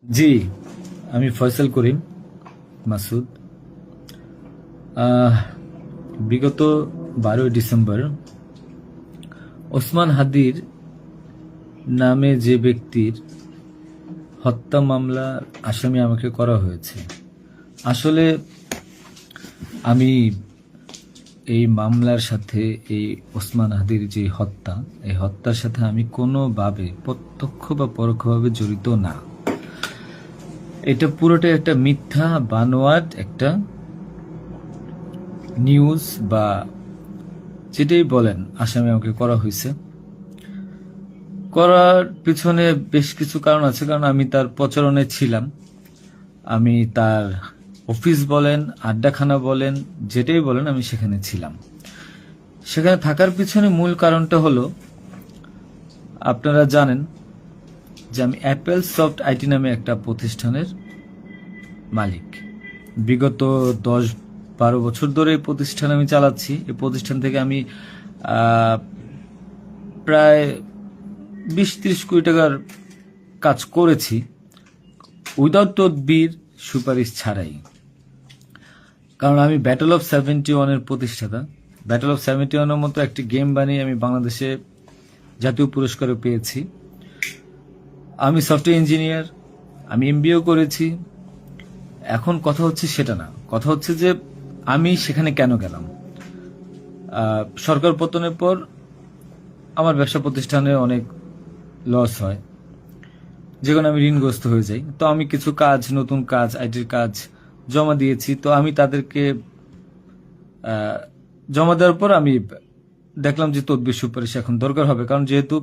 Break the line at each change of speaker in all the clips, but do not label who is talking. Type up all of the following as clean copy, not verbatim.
জি, আমি ফয়সাল করিম মাসুদ। বিগত 12ই ডিসেম্বর ওসমান হাদির নামে যে ব্যক্তির হত্যা মামলার আসামি আমাকে করা হয়েছে। আসলে আমি এই মামলার সাথে এই ওসমান হাদির যে হত্যা, এই হত্যার সাথে আমি কোনোভাবে প্রত্যক্ষ বা পরোক্ষভাবে জড়িত না। এটা পুরোটাই একটা মিথ্যা বানোয়াট একটা নিউজ বা যেটাই বলেন আসামি আমাকে করা হয়েছে। করার পিছনে বেশ কিছু কারণ আছে, কারণ আমি তার প্রচারণে ছিলাম। আমি তার অফিস বলেন, আড্ডাখানা বলেন, যেটাই বলেন আমি সেখানে ছিলাম। সেখানে থাকার পিছনে মূল কারণটা হলো, আপনারা জানেন যে আমি অ্যাপেল সফট আইটি নামে একটা প্রতিষ্ঠানের মালিক। বিগত 10-12 বছর ধরে এই প্রতিষ্ঠান আমি চালাচ্ছি। এই প্রতিষ্ঠান থেকে আমি প্রায় 20-30 কোটি টাকার কাজ করেছি উইদাউট তদবির, সুপারিশ ছাড়াই। কারণ আমি ব্যাটল অফ 71-এর প্রতিষ্ঠাতা। ব্যাটল অফ 71-এর মতো একটি গেম বানিয়ে আমি বাংলাদেশে জাতীয় পুরস্কারও পেয়েছি। আমি সফটওয়্যার ইঞ্জিনিয়ার, আমি এমবিএ করেছি। এখন কথা হচ্ছে সেটা না, কথা হচ্ছে যে আমি সেখানে কেন গেলাম। সরকার পতনের পর আমার ব্যবসা প্রতিষ্ঠানে অনেক লস হয়, যেখানে আমি ঋণগ্রস্ত হয়ে যাই। তো আমি কিছু কাজ, নতুন কাজ, আইটির কাজ জমা দিয়েছি। তো আমি তাদেরকে জমা দেওয়ার পর আমি দেখলাম যে তদবির সুপারিশ এখন দরকার হবে, কারণ যেহেতু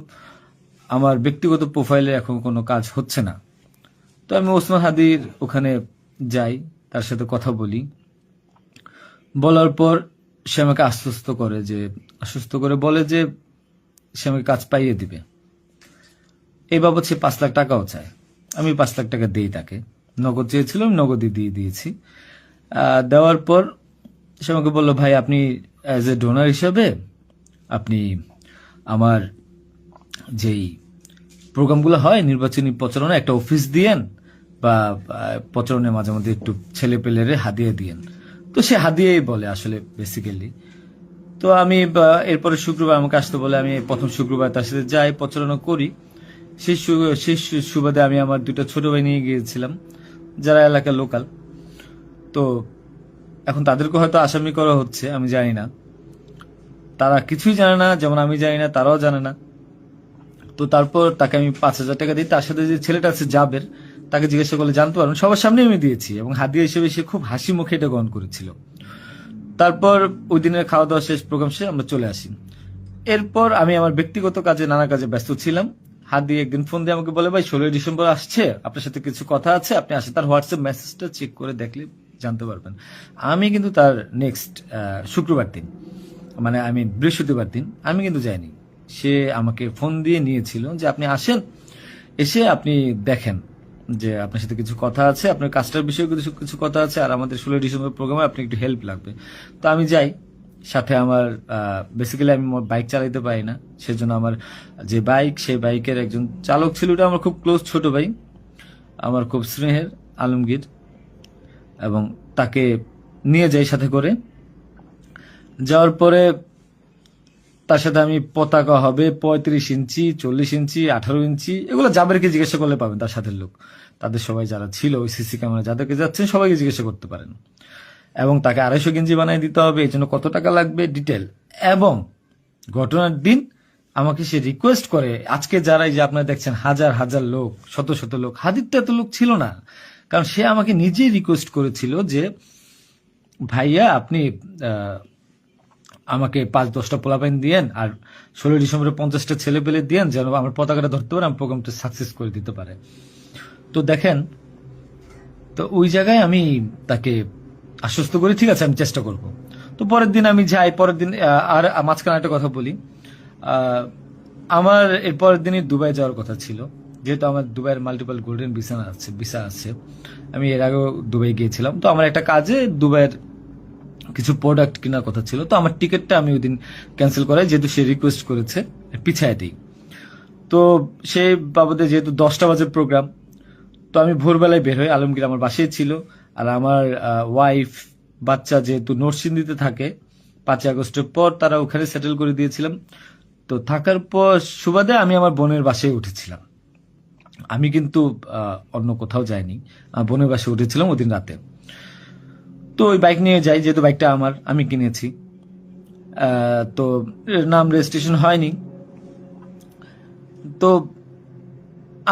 আমার ব্যক্তিগত প্রোফাইলে এখন কোনো কাজ হচ্ছে না। তো আমি ওসমান হাদির ওখানে যাই, তার সাথে কথা বলি। বলার পর সে আমাকে আশ্বস্ত করে বলে যে সে আমাকে কাজ পাইয়ে দিবে। এই বাবদ সে 5 লাখ টাকাও চায়। আমি 5 লাখ টাকা দিই তাকে। নগদ চেয়েছিল, আমি নগদই দিয়ে দিয়েছি। দেওয়ার পর সে আমাকে বললো, ভাই আপনি অ্যাজ এ ডোনার হিসাবে আপনি আমার যেই প্রোগ্রামগুলো হয় নির্বাচনী প্রচারণা, একটা অফিস দিয়েন, বা প্রচারণে মাঝে মধ্যে একটু ছেলে পেলেরে হাদিয়ে দিয়েন। তো সে হাদিয়েই বলে আসলে বেসিক্যালি। তো আমি এরপরে শুক্রবার আমাকে আসতে বলে, আমি প্রথম শুক্রবার তার সাথে যাই, প্রচারণা করি। সেই সুবাদে আমি আমার 2টা ছোট ভাই নিয়ে গিয়েছিলাম, যারা এলাকার লোকাল। তো এখন তাদেরকে হয়তো আসামি করা হচ্ছে, আমি জানি না। তারা কিছুই জানে না, যেমন আমি জানি না, তারাও জানে না। তো তারপর তাকে আমি 5,000 টাকা দিই। তার সাথে যে ছেলেটা আছে জাবের, তাকে জিজ্ঞাসা করলে জানতে পারবেন, সবার সামনে আমি দিয়েছি এবং হাদিয়া হিসেবে সে খুব হাসি মুখে এটা গ্রহণ করেছিল। তারপর ওই দিনের খাওয়া দাওয়া শেষ, প্রোগ্রাম শেষ, আমরা চলে আসি। এরপর আমি আমার ব্যক্তিগত কাজে, নানা কাজে ব্যস্ত ছিলাম। হাদি একদিন ফোন দিয়ে আমাকে বলে, ভাই 16ই ডিসেম্বর আসছে, আপনার সাথে কিছু কথা আছে, আপনি আসেন। তার হোয়াটসঅ্যাপ মেসেজটা চেক করে দেখলে জানতে পারবেন। আমি কিন্তু তার নেক্সট শুক্রবার দিন, মানে আমি বৃহস্পতিবার দিন আমি কিন্তু যাইনি। সে আমাকে ফোন দিয়ে নিয়েছিল যে আপনি আসেন, এসে আপনি দেখেন যে আপনার সাথে কিছু কথা আছে, আপনার কাজটার বিষয়ে কিছু কিছু কথা আছে, আর আমাদের 16ই ডিসেম্বর প্রোগ্রামে আপনি একটু হেল্প লাগবে। তো আমি যাই। সাথে আমার বেসিক্যালি আমি বাইক চালাইতে পারি না, সেজন্য আমার যে বাইক, সেই বাইকের একজন চালক ছিল, ওটা আমার খুব ক্লোজ ছোট ভাই, আমার খুব স্নেহের, আলমগীর। এবং তাকে নিয়ে যাই সাথে করে। যাওয়ার পরে তার সাথে আমি, পতাকা হবে 35 ইঞ্চি, 40 ইঞ্চি, 18 ইঞ্চি, এগুলো জাবেরকে জিজ্ঞাসা করলে পাবেন, তার সাথে লোক, তাদের সবাই যারা ছিল ওই সিসি ক্যামেরা যাদেরকে যাচ্ছেন সবাইকে জিজ্ঞাসা করতে পারেন। এবং তাকে 250 গেঞ্জি বানিয়ে দিতে হবে, এই জন্য কত টাকা লাগবে ডিটেল। এবং ঘটনার দিন আমাকে সে রিকোয়েস্ট করে, আজকে যারা এই যে আপনারা দেখছেন হাজার হাজার লোক, শত শত লোক, হাদির তো এত লোক ছিল না, কারণ সে আমাকে নিজেই রিকোয়েস্ট করেছিল যে ভাইয়া আপনি আমাকে 5-10টা পোলাপাইন দিয়েন, আর 16ই ডিসেম্বরে 50টা ছেলে পেলে দিয়েন, যেন আমার পতাকাটা ধরতে পারে, আমার প্রোগ্রামটা সাকসেস করে দিতে পারে। তো দেখেন, তো ওই জায়গায় আমি তাকে আশ্বস্ত করি, ঠিক আছে আমি চেষ্টা করব। তো পরের দিন আমি যাই। পরের দিন আর মাঝখানে একটা কথা বলি, আমার এর পরের দিনই দুবাই যাওয়ার কথা ছিল, যেহেতু আমার দুবাইয়ের মাল্টিপল গোল্ডেন ভিসা আছে। আমি এর আগেও দুবাই গিয়েছিলাম। তো আমার একটা কাজে দুবাইয়ের কিছু প্রোডাক্ট কেনার কথা ছিল। তো আমার টিকিটটা আমি ওই দিন ক্যান্সেল করাই, যেহেতু সে রিকোয়েস্ট করেছে, পিছায় দিই। তো সেই বাবদে যেহেতু 10টা বাজে প্রোগ্রাম, তো আমি ভোরবেলায় বের হই, আলমগীর আমার বাসায় ছিল। আর আমার ওয়াইফ, বাচ্চা যেহেতু নরসিংদীতে থাকে, 5ই আগস্টের পর তারা ওখানে সেটেল করে দিয়েছিলাম। তো থাকার পর সুবাদে আমি আমার বোনের বাসায় উঠেছিলাম। আমি কিন্তু অন্য কোথাও যাইনি, আমার বোনের বাসায় উঠেছিলাম ওদিন রাতে। তো ওই বাইক নিয়ে যাই, যেহেতু বাইকটা আমি কিনেছি। তো নাম রেজিস্ট্রেশন হয়নি। তো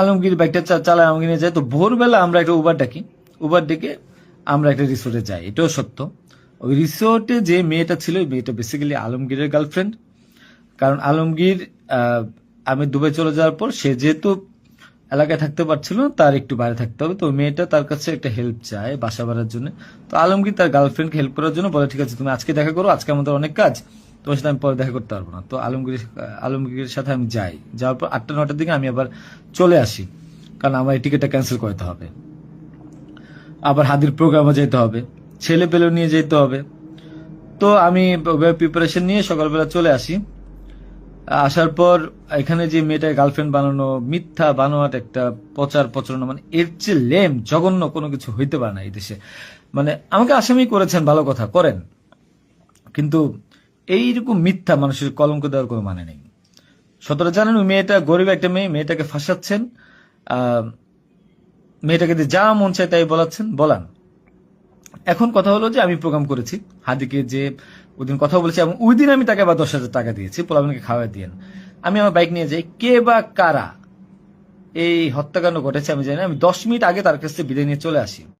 আলমগীর বাইকটা চালায়, আমাকে নিয়ে যায়। তো ভোরবেলা আমরা একটা উবার ডাকি, উবার ডেকে আমরা একটা রিসোর্টে যাই। এটাও সত্য, ওই রিসোর্টে যে মেয়েটা ছিল, ওই মেয়েটা বেসিক্যালি আলমগীরের গার্লফ্রেন্ড। কারণ আলমগীর আমি দুবাই চলে যাওয়ার পর সে যেহেতু এলাকায় থাকতে পারছিল না, তার একটু বাইরে থাকতে হবে। তো ওই মেয়েটা তার কাছে একটা হেল্প চায় বাসা ভাড়ার জন্য। তো আলমগীর তার গার্লফ্রেন্ডকে হেল্প করার জন্য বলে, ঠিক আছে তুমি আজকে দেখা করো, আজকে আমাদের অনেক কাজ, তোমার সাথে আমি পরে দেখা করতে পারবো না। তো আলমগীরের সাথে আমি যাই, যাওয়ার পর 8টা-9টার দিকে আমি আবার চলে আসি, কারণ আমার এই টিকিটটা ক্যান্সেল করতে হবে। আবার হাদির প্রোগ্রামে যেতে হবে, ছেলে পেলেও নিয়ে যেতে হবে। তো আমি প্রিপারেশন নিয়ে সকালবেলা চলে আসি। আসার পর এখানে যে মেয়েটা গার্লফ্রেন্ড বানানো, মিথ্যা বানোয়াট একটা প্রচারণা, মানে এর চেয়ে লেম জঘন্য কোনো কিছু হইতে পারে না এই দেশে। মানে আমাকে আসামি করেছেন, ভালো কথা করেন, কিন্তু এইরকম মিথ্যা মানুষের কলঙ্ক দেওয়ার কোনো মানে নেই। সতরা জানেন, ওই মেয়েটা গরিব একটা মেয়ে, মেয়েটাকে ফাঁসাচ্ছেন, মেয়েটাকে দিয়ে যা মন চায় তাই বলান। এখন কথা হলো যে আমি প্রোগ্রাম করেছি, হাদিকে যে ওইদিন কথা বলেছি, এবং ওই দিন আমি তাকে আবার 10,000 টাকা দিয়েছি, পোলাপানকে খাওয়া দিয়েন। আমি আমার বাইক নিয়ে যাই, কে বা কারা এই হত্যাকাণ্ড ঘটেছে আমি জানি না। আমি 10 মিনিট আগে তার কাছ থেকে বিদায় নিয়ে চলে আসি।